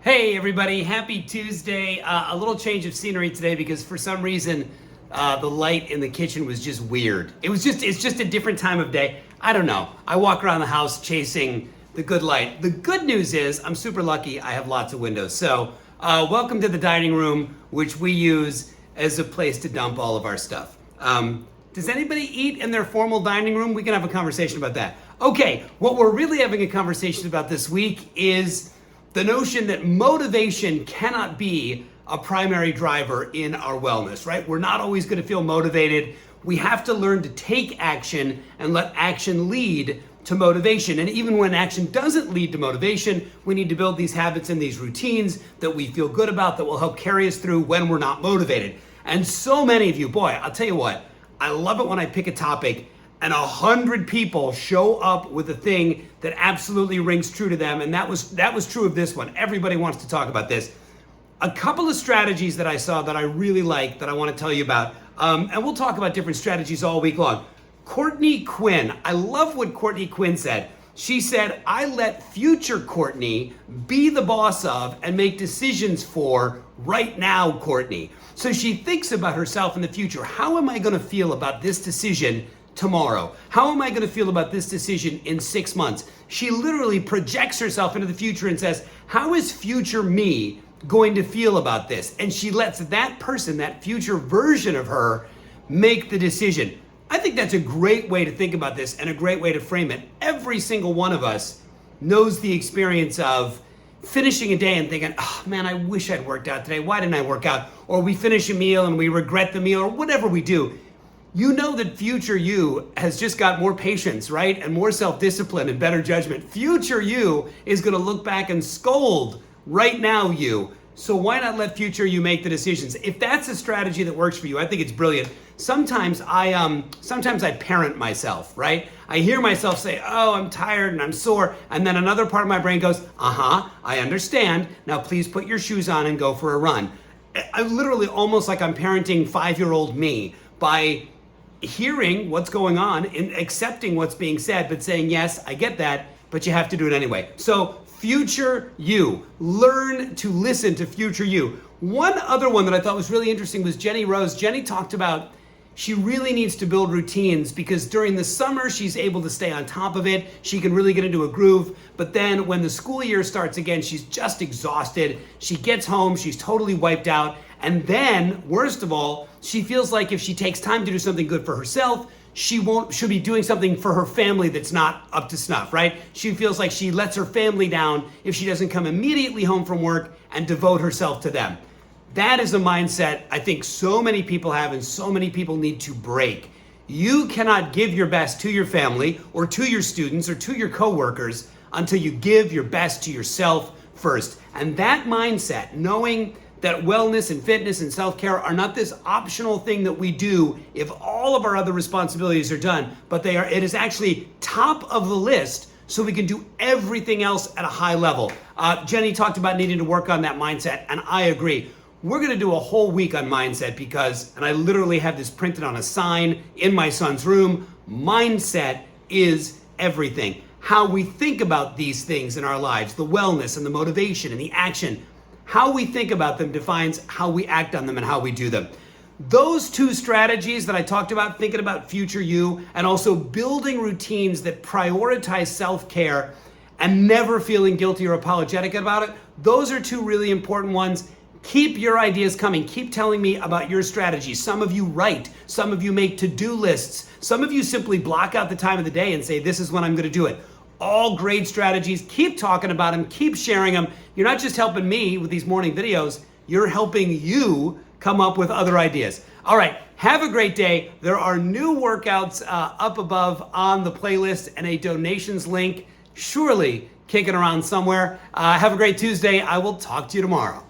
Hey everybody, happy Tuesday. A little change of scenery today because for some reason the light in the kitchen was just weird. It's just a different time of day. I don't know. I walk around the house chasing the good light. The good news is I'm super lucky. I have lots of windows. So welcome to the dining room, which we use as a place to dump all of our stuff. Does anybody eat in their formal dining room? We can have a conversation about that. Okay, what we're really having a conversation about this week is the notion that motivation cannot be a primary driver in our wellness, right? We're not always going to feel motivated. We have to learn to take action and let action lead to motivation. And even when action doesn't lead to motivation, we need to build these habits and these routines that we feel good about that will help carry us through when we're not motivated. And so many of you, boy, I'll tell you what, I love it when I pick a topic and 100 people show up with a thing that absolutely rings true to them. And that was true of this one. Everybody wants to talk about this. A couple of strategies that I saw that I really like that I want to tell you about. And we'll talk about different strategies all week long. Courtney Quinn, I love what Courtney Quinn said. She said, I let future Courtney be the boss of and make decisions for right now, Courtney. So she thinks about herself in the future. How am I going to feel about this decision tomorrow? How am I going to feel about this decision in 6 months? She literally projects herself into the future and says, how is future me going to feel about this? And she lets that person, that future version of her, make the decision. I think that's a great way to think about this and a great way to frame it. Every single one of us knows the experience of finishing a day and thinking, oh man, I wish I'd worked out today. Why didn't I work out? Or we finish a meal and we regret the meal, or whatever we do. You know that future you has just got more patience, right? And more self-discipline and better judgment. Future you is going to look back and scold right now you. So why not let future you make the decisions? If that's a strategy that works for you, I think it's brilliant. Sometimes I parent myself, right? I hear myself say, oh, I'm tired and I'm sore. And then another part of my brain goes, I understand. Now please put your shoes on and go for a run. I literally almost like I'm parenting 5-year-old me by hearing what's going on and accepting what's being said, but saying, yes, I get that, but you have to do it anyway. So future you, learn to listen to future you. One other one that I thought was really interesting was Jenny Rose. Jenny talked about she really needs to build routines because during the summer, she's able to stay on top of it. She can really get into a groove. But then when the school year starts again, she's just exhausted. She gets home, she's totally wiped out. And then, worst of all, she feels like if she takes time to do something good for herself, she'll be doing something for her family that's not up to snuff, right? She feels like she lets her family down if she doesn't come immediately home from work and devote herself to them. That is a mindset I think so many people have and so many people need to break. You cannot give your best to your family or to your students or to your coworkers until you give your best to yourself first. And that mindset, knowing that wellness and fitness and self-care are not this optional thing that we do if all of our other responsibilities are done, but it is actually top of the list so we can do everything else at a high level. Jenny talked about needing to work on that mindset, and I agree. We're gonna do a whole week on mindset because, and I literally have this printed on a sign in my son's room, mindset is everything. How we think about these things in our lives, the wellness and the motivation and the action, how we think about them defines how we act on them and how we do them. Those two strategies that I talked about, thinking about future you and also building routines that prioritize self-care and never feeling guilty or apologetic about it, those are two really important ones. Keep your ideas coming. Keep telling me about your strategies. Some of you write, some of you make to-do lists, some of you simply block out the time of the day and say, this is when I'm gonna do it. All great strategies. Keep talking about them, keep sharing them. You're not just helping me with these morning videos, you're helping you come up with other ideas. All right, have a great day. There are new workouts up above on the playlist and a donations link surely kicking around somewhere. Have a great Tuesday. I will talk to you tomorrow.